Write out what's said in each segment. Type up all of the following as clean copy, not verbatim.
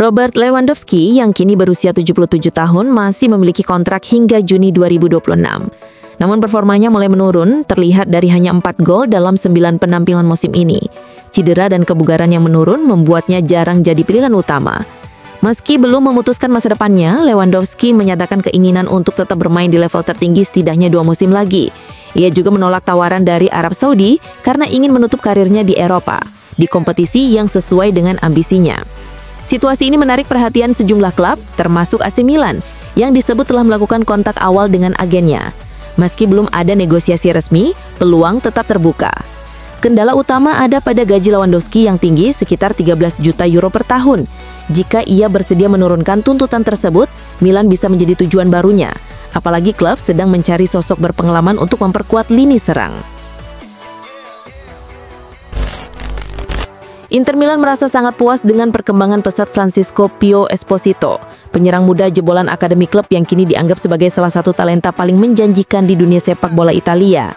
Robert Lewandowski yang kini berusia 77 tahun masih memiliki kontrak hingga Juni 2026. Namun performanya mulai menurun, terlihat dari hanya 4 gol dalam 9 penampilan musim ini. Cedera dan kebugaran yang menurun membuatnya jarang jadi pilihan utama. Meski belum memutuskan masa depannya, Lewandowski menyatakan keinginan untuk tetap bermain di level tertinggi setidaknya 2 musim lagi. Ia juga menolak tawaran dari Arab Saudi karena ingin menutup karirnya di Eropa, di kompetisi yang sesuai dengan ambisinya. Situasi ini menarik perhatian sejumlah klub, termasuk AC Milan, yang disebut telah melakukan kontak awal dengan agennya. Meski belum ada negosiasi resmi, peluang tetap terbuka. Kendala utama ada pada gaji Lewandowski yang tinggi sekitar 13 juta euro per tahun. Jika ia bersedia menurunkan tuntutan tersebut, Milan bisa menjadi tujuan barunya. Apalagi klub sedang mencari sosok berpengalaman untuk memperkuat lini serang. Inter Milan merasa sangat puas dengan perkembangan pesat Francisco Pio Esposito, penyerang muda jebolan akademi klub yang kini dianggap sebagai salah satu talenta paling menjanjikan di dunia sepak bola Italia.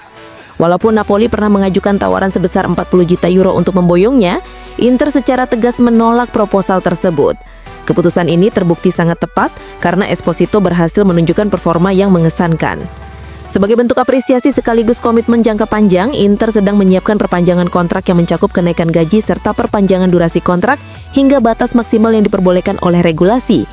Walaupun Napoli pernah mengajukan tawaran sebesar 40 juta euro untuk memboyongnya, Inter secara tegas menolak proposal tersebut. Keputusan ini terbukti sangat tepat karena Esposito berhasil menunjukkan performa yang mengesankan. Sebagai bentuk apresiasi sekaligus komitmen jangka panjang, Inter sedang menyiapkan perpanjangan kontrak yang mencakup kenaikan gaji serta perpanjangan durasi kontrak hingga batas maksimal yang diperbolehkan oleh regulasi.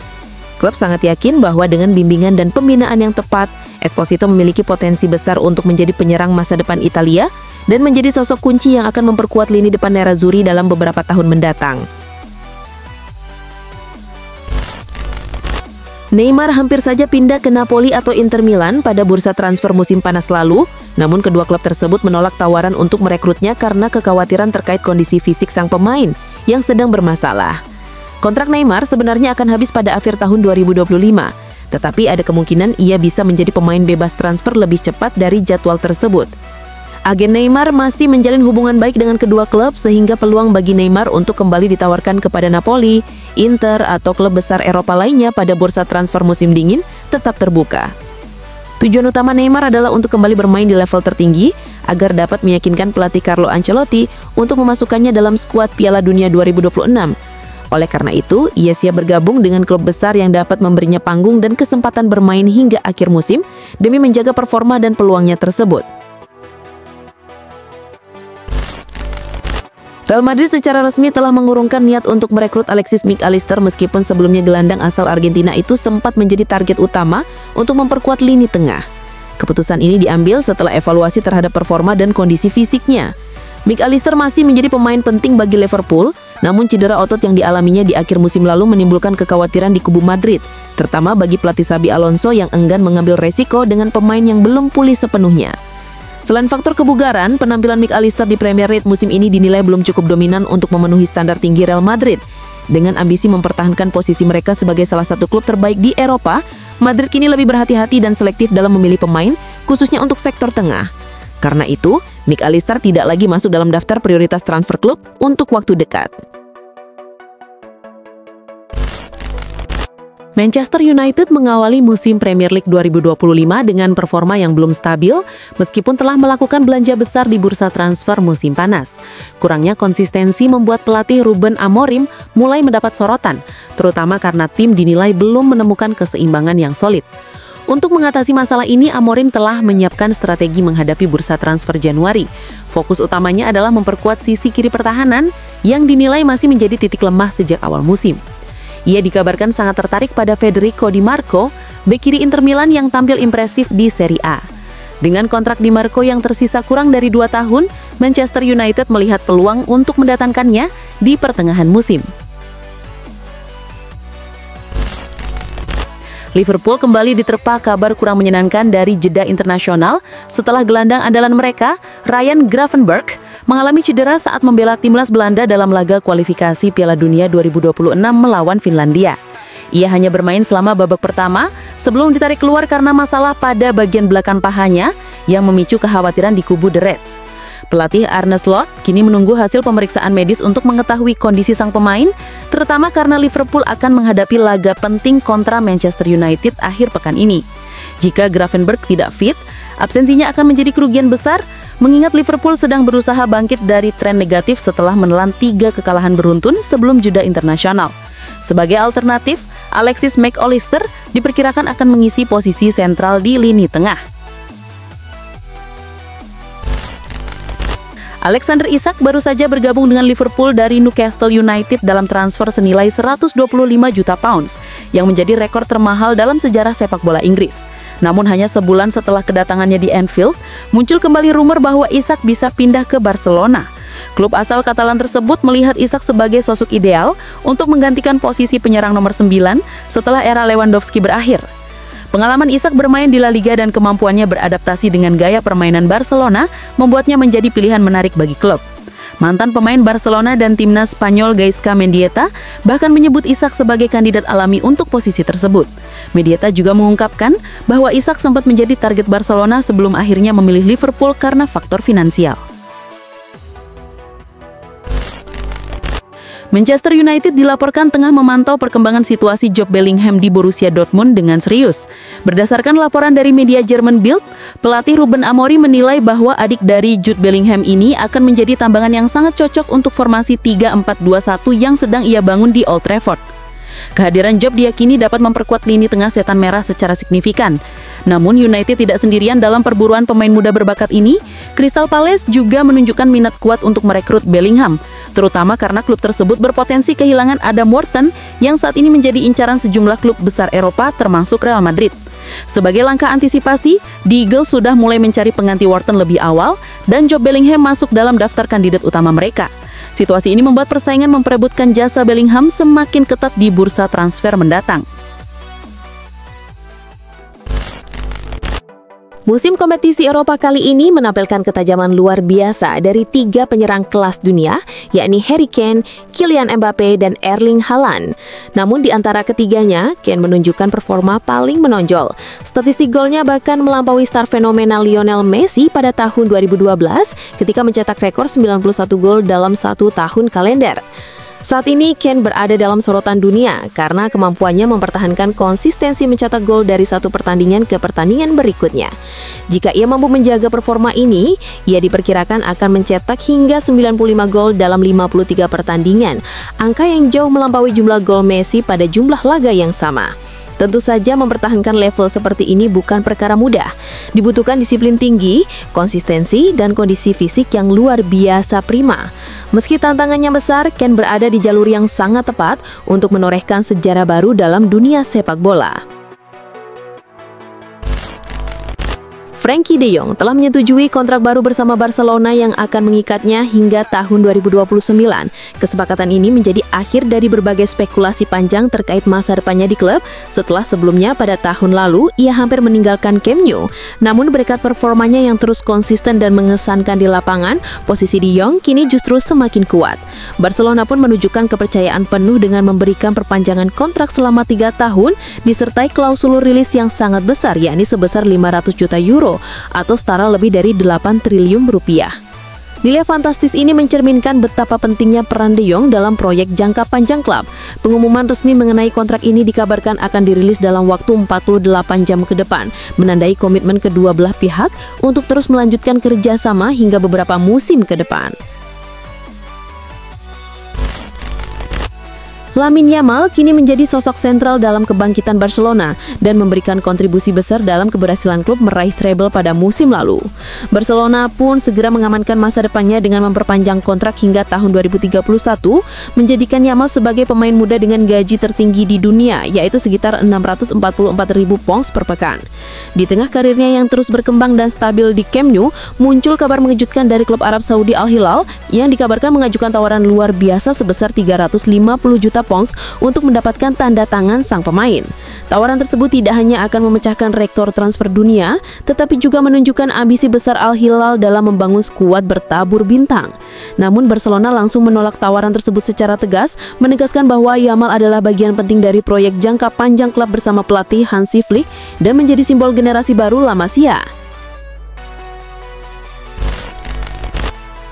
Klub sangat yakin bahwa dengan bimbingan dan pembinaan yang tepat, Esposito memiliki potensi besar untuk menjadi penyerang masa depan Italia dan menjadi sosok kunci yang akan memperkuat lini depan Nerazzurri dalam beberapa tahun mendatang. Neymar hampir saja pindah ke Napoli atau Inter Milan pada bursa transfer musim panas lalu, namun kedua klub tersebut menolak tawaran untuk merekrutnya karena kekhawatiran terkait kondisi fisik sang pemain yang sedang bermasalah. Kontrak Neymar sebenarnya akan habis pada akhir tahun 2025, tetapi ada kemungkinan ia bisa menjadi pemain bebas transfer lebih cepat dari jadwal tersebut. Agen Neymar masih menjalin hubungan baik dengan kedua klub sehingga peluang bagi Neymar untuk kembali ditawarkan kepada Napoli, Inter, atau klub besar Eropa lainnya pada bursa transfer musim dingin tetap terbuka. Tujuan utama Neymar adalah untuk kembali bermain di level tertinggi agar dapat meyakinkan pelatih Carlo Ancelotti untuk memasukkannya dalam skuad Piala Dunia 2026. Oleh karena itu, ia siap bergabung dengan klub besar yang dapat memberinya panggung dan kesempatan bermain hingga akhir musim demi menjaga performa dan peluangnya tersebut. Real Madrid secara resmi telah mengurungkan niat untuk merekrut Alexis Mac Allister meskipun sebelumnya gelandang asal Argentina itu sempat menjadi target utama untuk memperkuat lini tengah. Keputusan ini diambil setelah evaluasi terhadap performa dan kondisi fisiknya. Mac Allister masih menjadi pemain penting bagi Liverpool, namun cedera otot yang dialaminya di akhir musim lalu menimbulkan kekhawatiran di kubu Madrid, terutama bagi pelatih Xabi Alonso yang enggan mengambil resiko dengan pemain yang belum pulih sepenuhnya. Selain faktor kebugaran, penampilan Mac Allister di Premier League musim ini dinilai belum cukup dominan untuk memenuhi standar tinggi Real Madrid. Dengan ambisi mempertahankan posisi mereka sebagai salah satu klub terbaik di Eropa, Madrid kini lebih berhati-hati dan selektif dalam memilih pemain, khususnya untuk sektor tengah. Karena itu, Mac Allister tidak lagi masuk dalam daftar prioritas transfer klub untuk waktu dekat. Manchester United mengawali musim Premier League 2025 dengan performa yang belum stabil meskipun telah melakukan belanja besar di bursa transfer musim panas. Kurangnya konsistensi membuat pelatih Ruben Amorim mulai mendapat sorotan, terutama karena tim dinilai belum menemukan keseimbangan yang solid. Untuk mengatasi masalah ini, Amorim telah menyiapkan strategi menghadapi bursa transfer Januari. Fokus utamanya adalah memperkuat sisi kiri pertahanan yang dinilai masih menjadi titik lemah sejak awal musim. Ia dikabarkan sangat tertarik pada Federico Di Marco, bek kiri Inter Milan yang tampil impresif di Serie A. Dengan kontrak Di Marco yang tersisa kurang dari 2 tahun, Manchester United melihat peluang untuk mendatangkannya di pertengahan musim. Liverpool kembali diterpa kabar kurang menyenangkan dari jeda internasional setelah gelandang andalan mereka, Ryan Gravenberch, mengalami cedera saat membela timnas Belanda dalam laga kualifikasi Piala Dunia 2026 melawan Finlandia. Ia hanya bermain selama babak pertama sebelum ditarik keluar karena masalah pada bagian belakang pahanya yang memicu kekhawatiran di kubu The Reds. Pelatih Arne Slot kini menunggu hasil pemeriksaan medis untuk mengetahui kondisi sang pemain, terutama karena Liverpool akan menghadapi laga penting kontra Manchester United akhir pekan ini. Jika Gravenberch tidak fit, absensinya akan menjadi kerugian besar, mengingat Liverpool sedang berusaha bangkit dari tren negatif setelah menelan 3 kekalahan beruntun sebelum jeda internasional. Sebagai alternatif, Alexis McAllister diperkirakan akan mengisi posisi sentral di lini tengah. Alexander Isak baru saja bergabung dengan Liverpool dari Newcastle United dalam transfer senilai 125 juta pounds, yang menjadi rekor termahal dalam sejarah sepak bola Inggris. Namun hanya sebulan setelah kedatangannya di Anfield, muncul kembali rumor bahwa Isak bisa pindah ke Barcelona. Klub asal Katalan tersebut melihat Isak sebagai sosok ideal untuk menggantikan posisi penyerang nomor 9 setelah era Lewandowski berakhir. Pengalaman Isak bermain di La Liga dan kemampuannya beradaptasi dengan gaya permainan Barcelona membuatnya menjadi pilihan menarik bagi klub. Mantan pemain Barcelona dan timnas Spanyol Gaizka Mendieta bahkan menyebut Isak sebagai kandidat alami untuk posisi tersebut. Mendieta juga mengungkapkan bahwa Isak sempat menjadi target Barcelona sebelum akhirnya memilih Liverpool karena faktor finansial. Manchester United dilaporkan tengah memantau perkembangan situasi Jude Bellingham di Borussia Dortmund dengan serius. Berdasarkan laporan dari media Jerman Bild, pelatih Ruben Amorim menilai bahwa adik dari Jude Bellingham ini akan menjadi tambangan yang sangat cocok untuk formasi 3-4-2-1 yang sedang ia bangun di Old Trafford. Kehadiran Job diyakini dapat memperkuat lini tengah setan merah secara signifikan. Namun United tidak sendirian dalam perburuan pemain muda berbakat ini. Crystal Palace juga menunjukkan minat kuat untuk merekrut Bellingham, terutama karena klub tersebut berpotensi kehilangan Adam Wharton yang saat ini menjadi incaran sejumlah klub besar Eropa termasuk Real Madrid. Sebagai langkah antisipasi, The Eagles sudah mulai mencari pengganti Wharton lebih awal dan Job Bellingham masuk dalam daftar kandidat utama mereka. Situasi ini membuat persaingan memperebutkan jasa Bellingham semakin ketat di bursa transfer mendatang. Musim kompetisi Eropa kali ini menampilkan ketajaman luar biasa dari 3 penyerang kelas dunia, yakni Harry Kane, Kylian Mbappe, dan Erling Haaland. Namun di antara ketiganya, Kane menunjukkan performa paling menonjol. Statistik golnya bahkan melampaui star fenomenal Lionel Messi pada tahun 2012 ketika mencetak rekor 91 gol dalam 1 tahun kalender. Saat ini Kane berada dalam sorotan dunia karena kemampuannya mempertahankan konsistensi mencetak gol dari satu pertandingan ke pertandingan berikutnya. Jika ia mampu menjaga performa ini, ia diperkirakan akan mencetak hingga 95 gol dalam 53 pertandingan, angka yang jauh melampaui jumlah gol Messi pada jumlah laga yang sama. Tentu saja mempertahankan level seperti ini bukan perkara mudah. Dibutuhkan disiplin tinggi, konsistensi, dan kondisi fisik yang luar biasa prima. Meski tantangannya besar, Kane berada di jalur yang sangat tepat untuk menorehkan sejarah baru dalam dunia sepak bola. Frenkie de Jong telah menyetujui kontrak baru bersama Barcelona yang akan mengikatnya hingga tahun 2029. Kesepakatan ini menjadi akhir dari berbagai spekulasi panjang terkait masa depannya di klub setelah sebelumnya pada tahun lalu ia hampir meninggalkan Camp Nou. Namun berkat performanya yang terus konsisten dan mengesankan di lapangan, posisi de Jong kini justru semakin kuat. Barcelona pun menunjukkan kepercayaan penuh dengan memberikan perpanjangan kontrak selama 3 tahun disertai klausul rilis yang sangat besar, yakni sebesar 500 juta euro atau setara lebih dari 8 triliun rupiah. Nilai fantastis ini mencerminkan betapa pentingnya peran de Jong dalam proyek jangka panjang klub. Pengumuman resmi mengenai kontrak ini dikabarkan akan dirilis dalam waktu 48 jam ke depan, menandai komitmen kedua belah pihak untuk terus melanjutkan kerjasama hingga beberapa musim ke depan. Lamine Yamal kini menjadi sosok sentral dalam kebangkitan Barcelona dan memberikan kontribusi besar dalam keberhasilan klub meraih treble pada musim lalu. Barcelona pun segera mengamankan masa depannya dengan memperpanjang kontrak hingga tahun 2031, menjadikan Yamal sebagai pemain muda dengan gaji tertinggi di dunia, yaitu sekitar 644.000 pounds per pekan. Di tengah karirnya yang terus berkembang dan stabil di Camp Nou, muncul kabar mengejutkan dari klub Arab Saudi Al Hilal yang dikabarkan mengajukan tawaran luar biasa sebesar 350 juta pounds untuk mendapatkan tanda tangan sang pemain. Tawaran tersebut tidak hanya akan memecahkan rekor transfer dunia, tetapi juga menunjukkan ambisi besar Al Hilal dalam membangun skuad bertabur bintang. Namun Barcelona langsung menolak tawaran tersebut secara tegas, menegaskan bahwa Yamal adalah bagian penting dari proyek jangka panjang klub bersama pelatih Hansi Flick dan menjadi simbol generasi baru La Masia.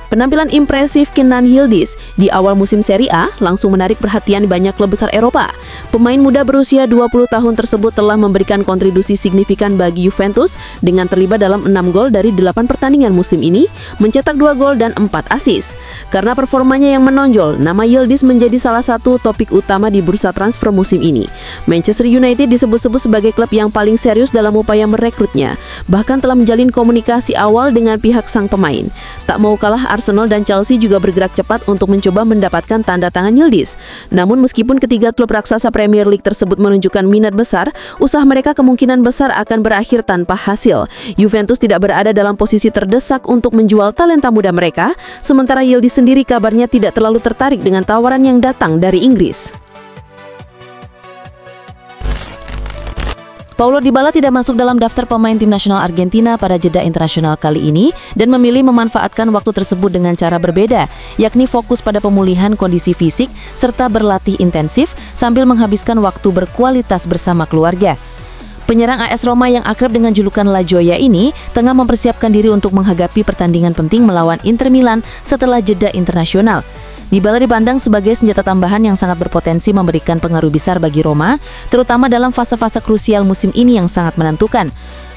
Penampilan impresif Kenan Yildiz di awal musim Serie A langsung menarik perhatian banyak klub besar Eropa. Pemain muda berusia 20 tahun tersebut telah memberikan kontribusi signifikan bagi Juventus dengan terlibat dalam 6 gol dari 8 pertandingan musim ini, mencetak 2 gol dan 4 assist. Karena performanya yang menonjol, nama Yildiz menjadi salah satu topik utama di bursa transfer musim ini. Manchester United disebut-sebut sebagai klub yang paling serius dalam upaya merekrutnya, bahkan telah menjalin komunikasi awal dengan pihak sang pemain. Tak mau kalah, Arsenal dan Chelsea juga bergerak cepat untuk mencoba mendapatkan tanda tangan Yildiz. Namun meskipun ketiga klub raksasa Premier League tersebut menunjukkan minat besar, usaha mereka kemungkinan besar akan berakhir tanpa hasil. Juventus tidak berada dalam posisi terdesak untuk menjual talenta muda mereka, sementara Yildiz sendiri kabarnya tidak terlalu tertarik dengan tawaran yang datang dari Inggris. Paulo Dybala tidak masuk dalam daftar pemain tim nasional Argentina pada jeda internasional kali ini dan memilih memanfaatkan waktu tersebut dengan cara berbeda, yakni fokus pada pemulihan kondisi fisik serta berlatih intensif sambil menghabiskan waktu berkualitas bersama keluarga. Penyerang AS Roma yang akrab dengan julukan La Joya ini tengah mempersiapkan diri untuk menghadapi pertandingan penting melawan Inter Milan setelah jeda internasional. Dybala dipandang sebagai senjata tambahan yang sangat berpotensi memberikan pengaruh besar bagi Roma, terutama dalam fase-fase krusial musim ini yang sangat menentukan.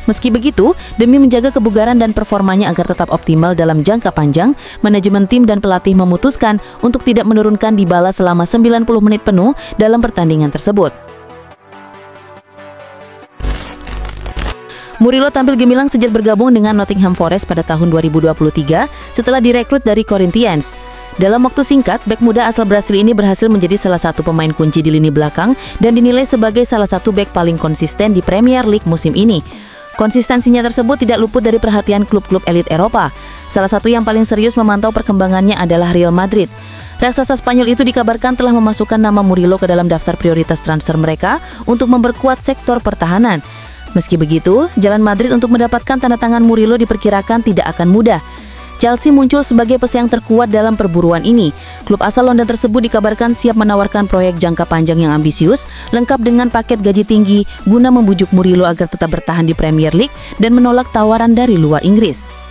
Meski begitu, demi menjaga kebugaran dan performanya agar tetap optimal dalam jangka panjang, manajemen tim dan pelatih memutuskan untuk tidak menurunkan Dybala selama 90 menit penuh dalam pertandingan tersebut. Murillo tampil gemilang sejak bergabung dengan Nottingham Forest pada tahun 2023 setelah direkrut dari Corinthians. Dalam waktu singkat, bek muda asal Brasil ini berhasil menjadi salah satu pemain kunci di lini belakang dan dinilai sebagai salah satu bek paling konsisten di Premier League musim ini. Konsistensinya tersebut tidak luput dari perhatian klub-klub elit Eropa. Salah satu yang paling serius memantau perkembangannya adalah Real Madrid. Raksasa Spanyol itu dikabarkan telah memasukkan nama Murillo ke dalam daftar prioritas transfer mereka untuk memperkuat sektor pertahanan. Meski begitu, jalan Madrid untuk mendapatkan tanda tangan Murillo diperkirakan tidak akan mudah. Chelsea muncul sebagai pesaing terkuat dalam perburuan ini. Klub asal London tersebut dikabarkan siap menawarkan proyek jangka panjang yang ambisius, lengkap dengan paket gaji tinggi, guna membujuk Murillo agar tetap bertahan di Premier League dan menolak tawaran dari luar Inggris.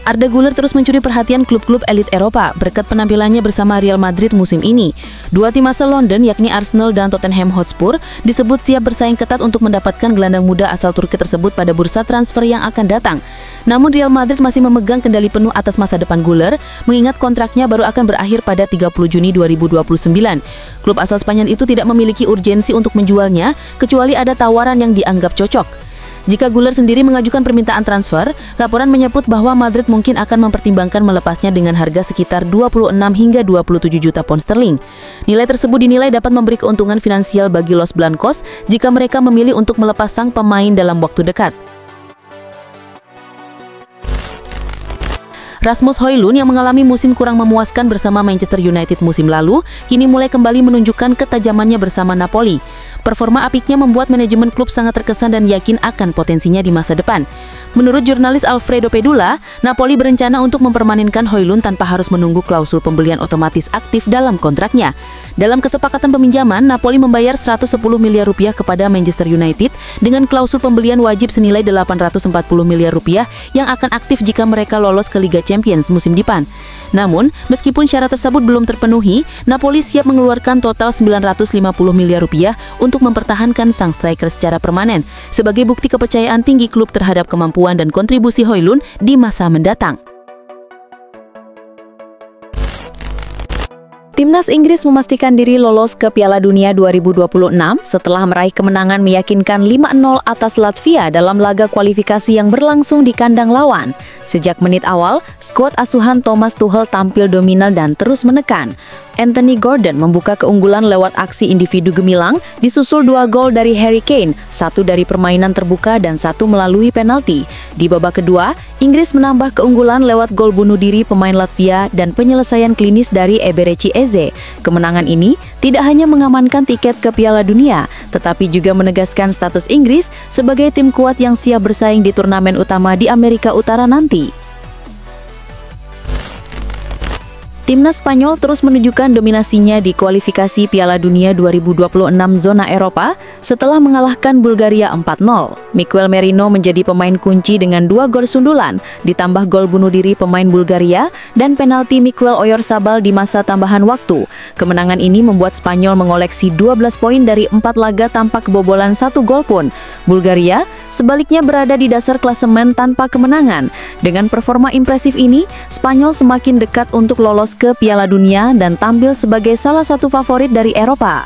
Arda Güler terus mencuri perhatian klub-klub elit Eropa berkat penampilannya bersama Real Madrid musim ini. Dua tim asal London yakni Arsenal dan Tottenham Hotspur disebut siap bersaing ketat untuk mendapatkan gelandang muda asal Turki tersebut pada bursa transfer yang akan datang. Namun Real Madrid masih memegang kendali penuh atas masa depan Güler, mengingat kontraknya baru akan berakhir pada 30 Juni 2029. Klub asal Spanyol itu tidak memiliki urgensi untuk menjualnya, kecuali ada tawaran yang dianggap cocok. Jika Güler sendiri mengajukan permintaan transfer, laporan menyebut bahwa Madrid mungkin akan mempertimbangkan melepasnya dengan harga sekitar 26 hingga 27 juta pound sterling. Nilai tersebut dinilai dapat memberi keuntungan finansial bagi Los Blancos jika mereka memilih untuk melepas sang pemain dalam waktu dekat. Rasmus Højlund yang mengalami musim kurang memuaskan bersama Manchester United musim lalu, kini mulai kembali menunjukkan ketajamannya bersama Napoli. Performa apiknya membuat manajemen klub sangat terkesan dan yakin akan potensinya di masa depan. Menurut jurnalis Alfredo Pedula, Napoli berencana untuk mempermanenkan Højlund tanpa harus menunggu klausul pembelian otomatis aktif dalam kontraknya. Dalam kesepakatan peminjaman, Napoli membayar 110 miliar rupiah kepada Manchester United dengan klausul pembelian wajib senilai 840 miliar rupiah yang akan aktif jika mereka lolos ke Liga Champions musim depan. Namun, meskipun syarat tersebut belum terpenuhi, Napoli siap mengeluarkan total 950 miliar rupiah untuk mempertahankan sang striker secara permanen, sebagai bukti kepercayaan tinggi klub terhadap kemampuan dan kontribusi Højlund di masa mendatang. Timnas Inggris memastikan diri lolos ke Piala Dunia 2026 setelah meraih kemenangan meyakinkan 5-0 atas Latvia dalam laga kualifikasi yang berlangsung di kandang lawan. Sejak menit awal, skuad asuhan Thomas Tuchel tampil dominan dan terus menekan. Anthony Gordon membuka keunggulan lewat aksi individu gemilang, disusul 2 gol dari Harry Kane, 1 dari permainan terbuka dan 1 melalui penalti. Di babak kedua, Inggris menambah keunggulan lewat gol bunuh diri pemain Latvia dan penyelesaian klinis dari Eberechi Eze. Kemenangan ini tidak hanya mengamankan tiket ke Piala Dunia, tetapi juga menegaskan status Inggris sebagai tim kuat yang siap bersaing di turnamen utama di Amerika Utara nanti. Timnas Spanyol terus menunjukkan dominasinya di kualifikasi Piala Dunia 2026 zona Eropa setelah mengalahkan Bulgaria 4-0. Miquel Merino menjadi pemain kunci dengan 2 gol sundulan, ditambah gol bunuh diri pemain Bulgaria dan penalti Miquel Oyarzabal di masa tambahan waktu. Kemenangan ini membuat Spanyol mengoleksi 12 poin dari 4 laga tanpa kebobolan 1 gol pun. Bulgaria sebaliknya berada di dasar klasemen tanpa kemenangan. Dengan performa impresif ini, Spanyol semakin dekat untuk lolos ke Piala Dunia dan tampil sebagai salah satu favorit dari Eropa.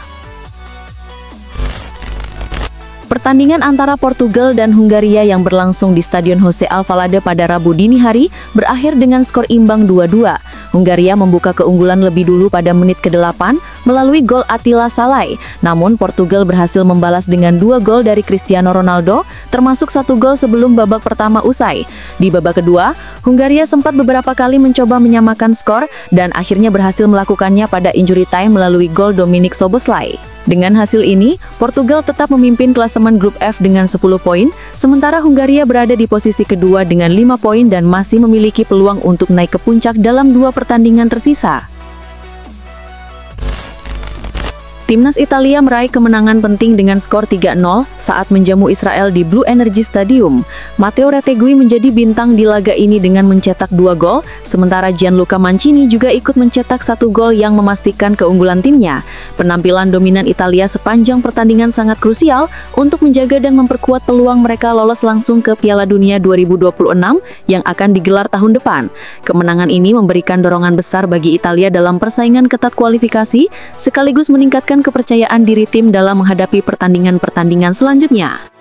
Pertandingan antara Portugal dan Hungaria yang berlangsung di Stadion Jose Alvalade pada Rabu dini hari berakhir dengan skor imbang 2-2. Hungaria membuka keunggulan lebih dulu pada menit ke-8 melalui gol Attila Szalai. Namun Portugal berhasil membalas dengan 2 gol dari Cristiano Ronaldo, termasuk 1 gol sebelum babak pertama usai. Di babak kedua, Hungaria sempat beberapa kali mencoba menyamakan skor dan akhirnya berhasil melakukannya pada injury time melalui gol Dominik Szoboszlai. Dengan hasil ini, Portugal tetap memimpin klasemen grup F dengan 10 poin, sementara Hungaria berada di posisi kedua dengan 5 poin dan masih memiliki peluang untuk naik ke puncak dalam 2 pertandingan tersisa. Timnas Italia meraih kemenangan penting dengan skor 3-0 saat menjamu Israel di Blue Energy Stadium. Matteo Retegui menjadi bintang di laga ini dengan mencetak 2 gol, sementara Gianluca Mancini juga ikut mencetak 1 gol yang memastikan keunggulan timnya. Penampilan dominan Italia sepanjang pertandingan sangat krusial untuk menjaga dan memperkuat peluang mereka lolos langsung ke Piala Dunia 2026 yang akan digelar tahun depan. Kemenangan ini memberikan dorongan besar bagi Italia dalam persaingan ketat kualifikasi, sekaligus meningkatkan kepercayaan diri tim dalam menghadapi pertandingan-pertandingan selanjutnya.